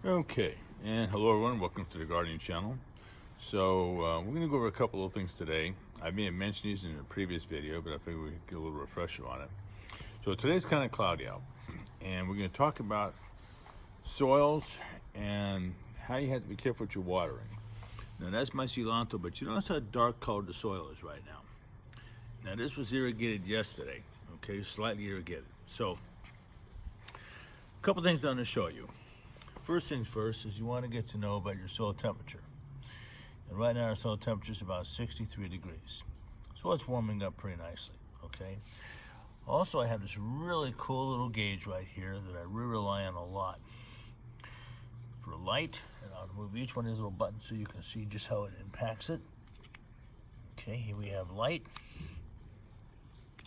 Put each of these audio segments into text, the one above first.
Okay, and hello everyone, welcome to the Gardening Channel. So we're going to go over a couple of things today. I may have mentioned these in a previous video, but I figured we could get a little refresher on it. So today's kind of cloudy out, and we're going to talk about soils and how you have to be careful with your watering. Now that's my cilantro, but you notice how dark colored the soil is right now. Now this was irrigated yesterday, okay, slightly irrigated. So a couple things I'm going to show you. First things first is you want to get to know about your soil temperature. And right now our soil temperature is about 63 degrees. So it's warming up pretty nicely, okay? Also, I have this really cool little gauge right here that I really rely on a lot for light. And I'll move each one of these little buttons so you can see just how it impacts it. Okay, here we have light.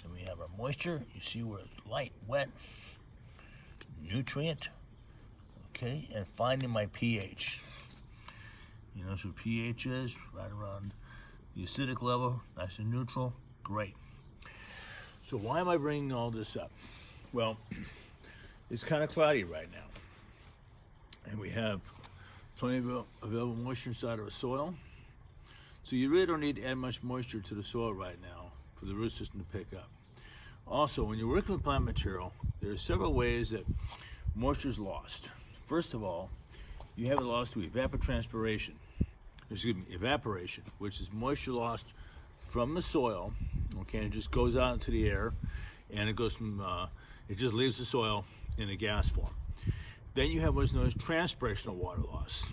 And we have our moisture. You see where it's light, wet, nutrient. Okay, and finding my pH. You know what pH is? Right around the acidic level, nice and neutral, great. So why am I bringing all this up? Well, it's kind of cloudy right now. And we have plenty of available moisture inside of the soil. So you really don't need to add much moisture to the soil right now for the root system to pick up. Also, when you're working with plant material, there are several ways that moisture is lost. First of all, you have it lost to evaporation, which is moisture lost from the soil. Okay, and it just goes out into the air, and it goes from it just leaves the soil in a gas form. Then you have what's known as transpirational water loss,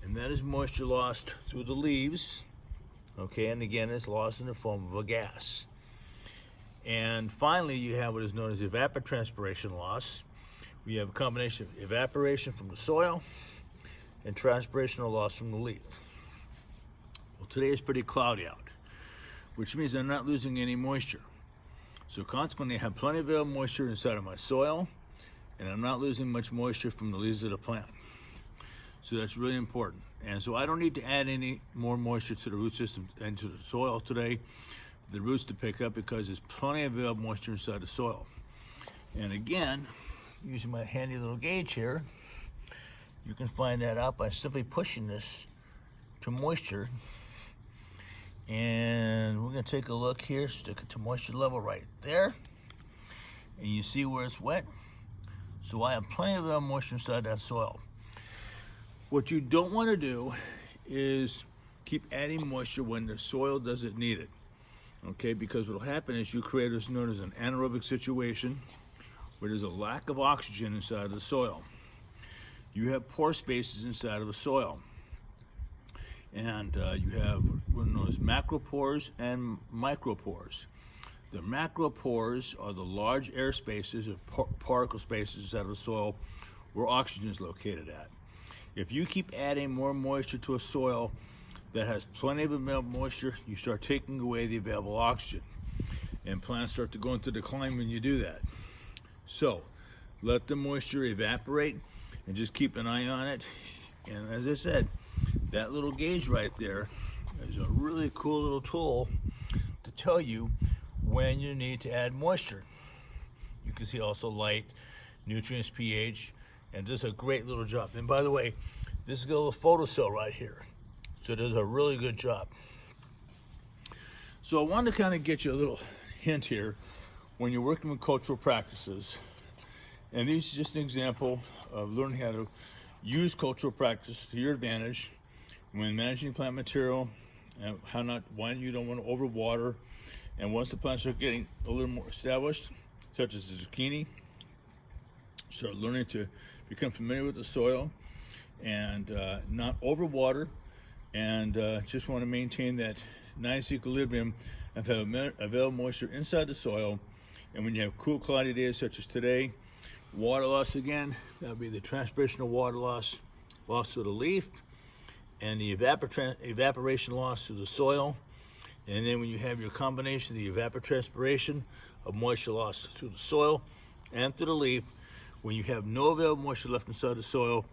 and that is moisture lost through the leaves. Okay, and again, it's lost in the form of a gas. And finally, you have what is known as evapotranspiration loss. We have a combination of evaporation from the soil and transpirational loss from the leaf. Well, today is pretty cloudy out, which means I'm not losing any moisture. So consequently, I have plenty of available moisture inside of my soil, and I'm not losing much moisture from the leaves of the plant. So that's really important. And so I don't need to add any more moisture to the root system and to the soil today for the roots to pick up, because there's plenty of available moisture inside the soil. And again, using my handy little gauge here, you can find that out by simply pushing this to moisture. And we're going to take a look here, stick it to moisture level right there. And you see where it's wet. So I have plenty of moisture inside that soil. What you don't want to do is keep adding moisture when the soil doesn't need it. Okay, because what will happen is you create what's known as an anaerobic situation, where there's a lack of oxygen inside of the soil. You have pore spaces inside of the soil. And you have what are known as macropores and micropores. The macropores are the large air spaces or particle spaces inside of the soil where oxygen is located at. If you keep adding more moisture to a soil that has plenty of available moisture, you start taking away the available oxygen. And plants start to go into decline when you do that. So let the moisture evaporate and just keep an eye on it. And as I said, that little gauge right there is a really cool little tool to tell you when you need to add moisture. You can see also light, nutrients, pH, and does a great little job. And by the way, this is a little photocell right here. So it does a really good job. So I wanted to kind of get you a little hint here when you're working with cultural practices. And this is just an example of learning how to use cultural practice to your advantage when managing plant material, and why you don't want to overwater. And once the plants are getting a little more established, such as the zucchini, start learning to become familiar with the soil and not overwater, and just want to maintain that nice equilibrium and have available moisture inside the soil. And when you have cool, cloudy days such as today, water loss again, that would be the transpirational water loss to the leaf, and the evaporation loss to the soil. And then when you have your combination of the evapotranspiration of moisture loss to the soil and to the leaf, when you have no available moisture left inside the soil,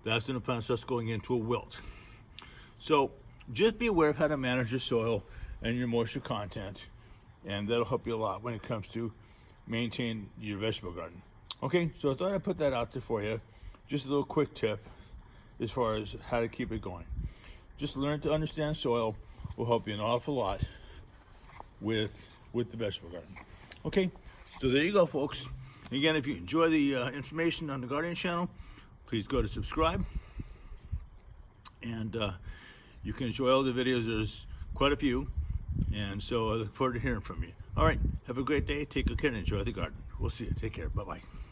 that's when the plant starts going into a wilt. So just be aware of how to manage your soil and your moisture content, and that'll help you a lot when it comes to maintain your vegetable garden. Okay, so I thought I'd put that out there for you. Just a little quick tip as far as how to keep it going. Just learn to understand soil will help you an awful lot with the vegetable garden. Okay, so there you go, folks. Again, if you enjoy the information on the Gardening Channel, please go to subscribe. And you can enjoy all the videos. There's quite a few. And so I look forward to hearing from you. All right, have a great day. Take good care and enjoy the garden. We'll see you. Take care. Bye-bye.